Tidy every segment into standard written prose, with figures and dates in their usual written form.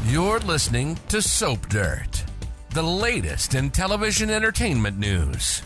You're listening to Soap Dirt, the latest in television entertainment news.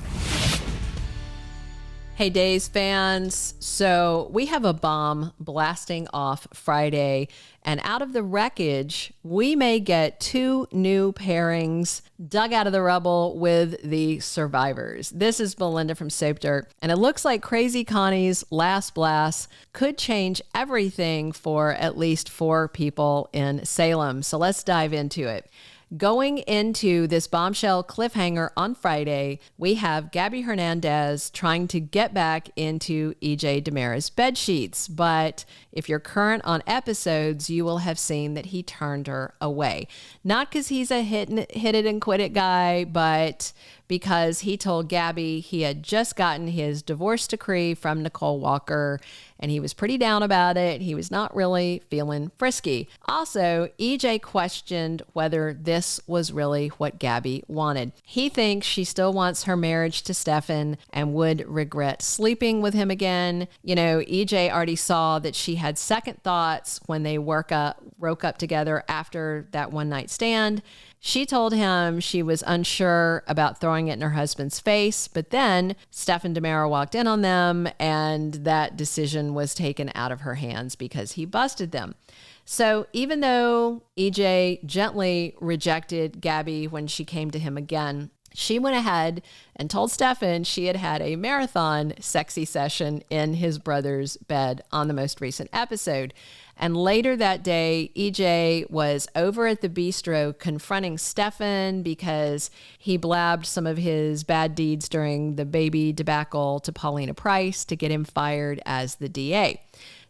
Hey, Days fans. So we have a bomb blasting off Friday, and out of the wreckage, we may get 2 new pairings dug out of the rubble with the survivors. This is Melinda from Soap Dirt, and it looks like Crazy Connie's last blast could change everything for at least 4 people in Salem. So let's dive into it. Going into this bombshell cliffhanger on Friday, we have Gabi Hernandez trying to get back into EJ DiMera's bed sheets. But if you're current on episodes, you will have seen that he turned her away. Not because he's a hit it and quit it guy, but because he told Gabi he had just gotten his divorce decree from Nicole Walker, and he was pretty down about it. He was not really feeling frisky. Also, EJ questioned whether this was really what Gabi wanted. He thinks she still wants her marriage to Stefan and would regret sleeping with him again. You know, EJ already saw that she had second thoughts when they woke up together after that one night stand. She told him she was unsure about throwing it in her husband's face, but then Stefan DiMera walked in on them and that decision was taken out of her hands because he busted them. So even though EJ gently rejected Gabi when she came to him again, she went ahead and told Stefan she had had a marathon sexy session in his brother's bed on the most recent episode. And later that day, EJ was over at the bistro confronting Stefan because he blabbed some of his bad deeds during the baby debacle to Paulina Price to get him fired as the DA.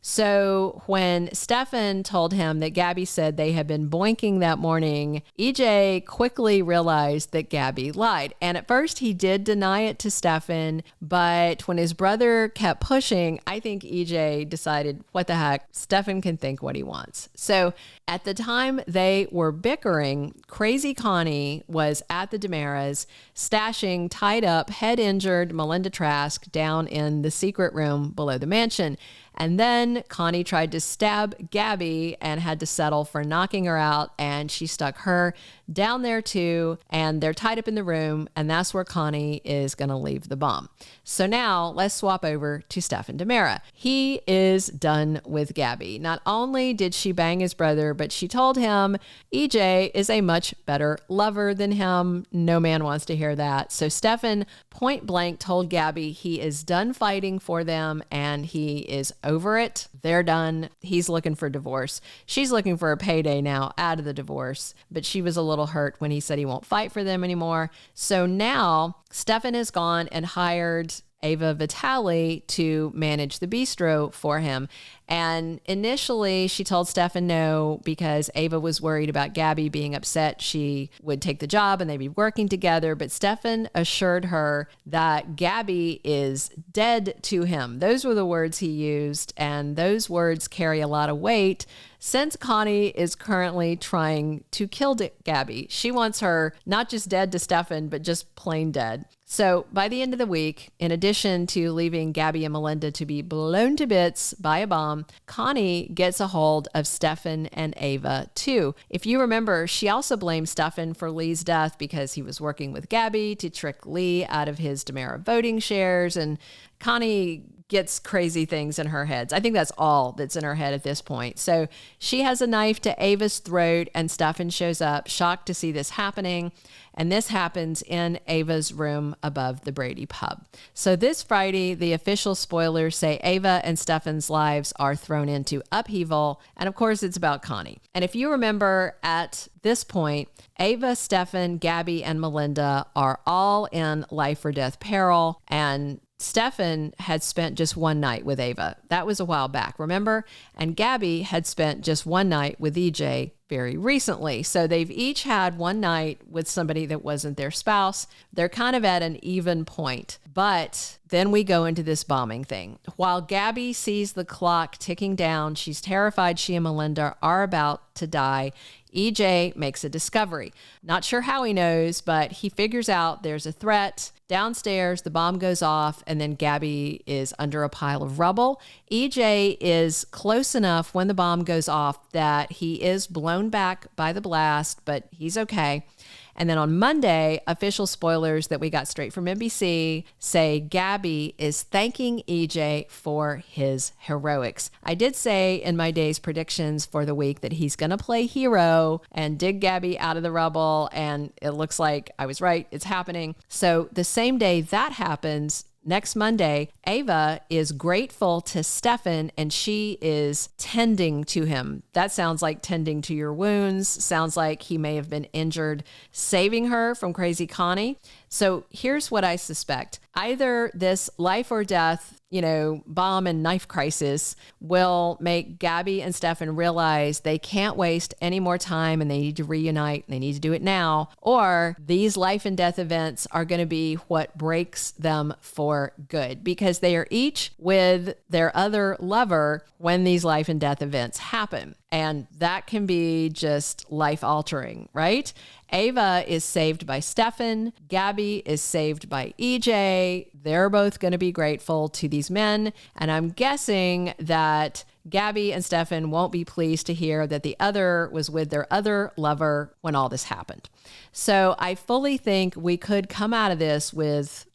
So when Stefan told him that Gabi said they had been boinking that morning, EJ quickly realized that Gabi lied. And at first he did deny it to Stefan, but when his brother kept pushing, I think EJ decided, what the heck, Stefan can think what he wants. So at the time they were bickering, Crazy Connie was at the DiMeras stashing tied up, head injured Melinda Trask down in the secret room below the mansion. And then Connie tried to stab Gabi and had to settle for knocking her out, and she stuck her down there too, and they're tied up in the room, and that's where Connie is going to leave the bomb. So now let's swap over to Stefan DiMera. He is done with Gabi. Not only did she bang his brother, but she told him EJ is a much better lover than him. No man wants to hear that. So Stefan point blank told Gabi he is done fighting for them and he is over it. They're done. He's looking for divorce. She's looking for a payday now out of the divorce, but she was a little hurt when he said he won't fight for them anymore. So now Stefan has gone and hired Ava Vitali to manage the bistro for him. And initially she told Stefan no because Ava was worried about Gabi being upset she would take the job and they'd be working together. But Stefan assured her that Gabi is dead to him. Those were the words he used, and those words carry a lot of weight since Connie is currently trying to kill Gabi. She wants her not just dead to Stefan, but just plain dead. So by the end of the week, in addition to leaving Gabi and Melinda to be blown to bits by a bomb, Connie gets a hold of Stefan and Ava too. If you remember, she also blamed Stefan for Lee's death because he was working with Gabi to trick Lee out of his DiMera voting shares, and Connie gets crazy things in her head. I think that's all that's in her head at this point. So she has a knife to Ava's throat, and Stefan shows up, shocked to see this happening. And this happens in Ava's room above the Brady pub. So this Friday, the official spoilers say Ava and Stefan's lives are thrown into upheaval. And of course, it's about Connie. And if you remember at this point, Ava, Stefan, Gabi, and Melinda are all in life or death peril. And Stefan had spent just one night with Ava. That was a while back, remember? And Gabi had spent just one night with EJ very recently. So they've each had one night with somebody that wasn't their spouse. They're kind of at an even point. But then we go into this bombing thing. While Gabi sees the clock ticking down, she's terrified she and Melinda are about to die. EJ makes a discovery. Not sure how he knows, but he figures out there's a threat. Downstairs, the bomb goes off, and then Gabi is under a pile of rubble. EJ is close enough when the bomb goes off that he is blown back by the blast, but he's okay. And then on Monday, official spoilers that we got straight from NBC say Gabi is thanking EJ for his heroics. I did say in my day's predictions for the week that he's going to play hero and dig Gabi out of the rubble, and it looks like I was right. It's happening. So the same day that happens, next Monday, Ava is grateful to Stefan and she is tending to him. That sounds like tending to your wounds. Sounds like he may have been injured, saving her from crazy Connie. So here's what I suspect. Either this life or death, bomb and knife crisis will make Gabi and Stefan realize they can't waste any more time and they need to reunite and they need to do it now. Or these life and death events are going to be what breaks them for good because they are each with their other lover when these life and death events happen. And that can be just life altering, right? Ava is saved by Stefan. Gabi is saved by EJ. They're both going to be grateful to these men. And I'm guessing that Gabi and Stefan won't be pleased to hear that the other was with their other lover when all this happened. So I fully think we could come out of this with,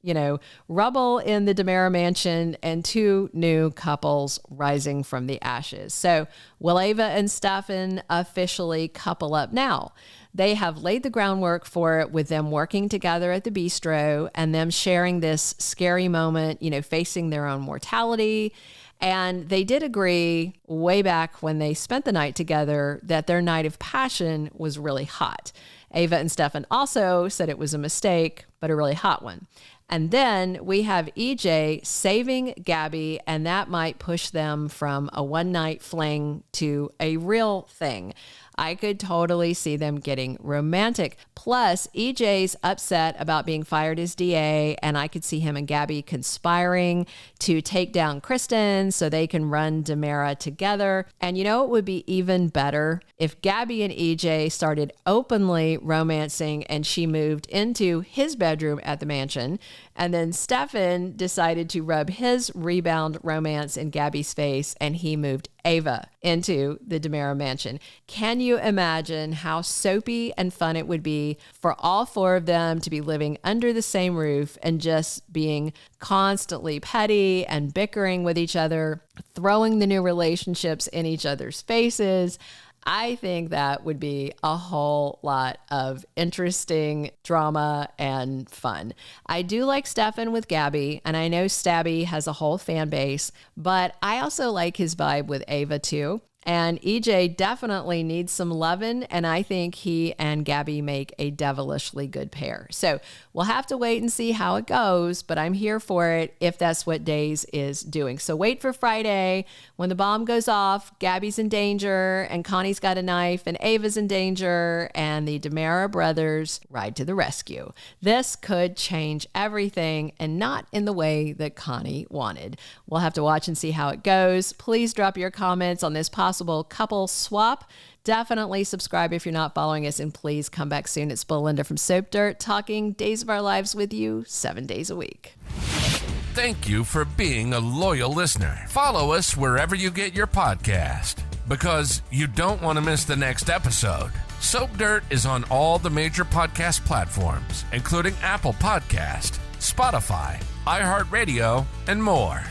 rubble in the DiMera mansion and two new couples rising from the ashes. So will Ava and Stefan officially couple up now? They have laid the groundwork for it with them working together at the bistro and them sharing this scary moment, facing their own mortality. And they did agree way back when they spent the night together that their night of passion was really hot. Ava and Stefan also said it was a mistake, but a really hot one. And then we have EJ saving Gabi, and that might push them from a one-night fling to a real thing. I could totally see them getting romantic. Plus, EJ's upset about being fired as DA, and I could see him and Gabi conspiring to take down Kristen so they can run DiMera together. And it would be even better if Gabi and EJ started openly romancing and she moved into his bedroom at the mansion. And then Stefan decided to rub his rebound romance in Gabi's face and he moved Ava into the DiMera mansion. Can you imagine how soapy and fun it would be for all four of them to be living under the same roof and just being constantly petty and bickering with each other, throwing the new relationships in each other's faces? I think that would be a whole lot of interesting drama and fun. I do like Stefan with Gabi, and I know Stabby has a whole fan base, but I also like his vibe with Ava too. And EJ definitely needs some lovin', and I think he and Gabi make a devilishly good pair. So we'll have to wait and see how it goes, but I'm here for it if that's what Days is doing. So wait for Friday when the bomb goes off, Gabi's in danger, and Connie's got a knife, and Ava's in danger, and the DiMera brothers ride to the rescue. This could change everything, and not in the way that Connie wanted. We'll have to watch and see how it goes. Please drop your comments on this possible couple swap. Definitely subscribe if you're not following us, and please come back soon. It's Belinda from Soap Dirt, talking Days of Our Lives with you 7 days a week. Thank you for being a loyal listener. Follow us wherever you get your podcast, because you don't want to miss the next episode. Soap Dirt is on all the major podcast platforms, including Apple Podcast, Spotify, iHeartRadio, and more.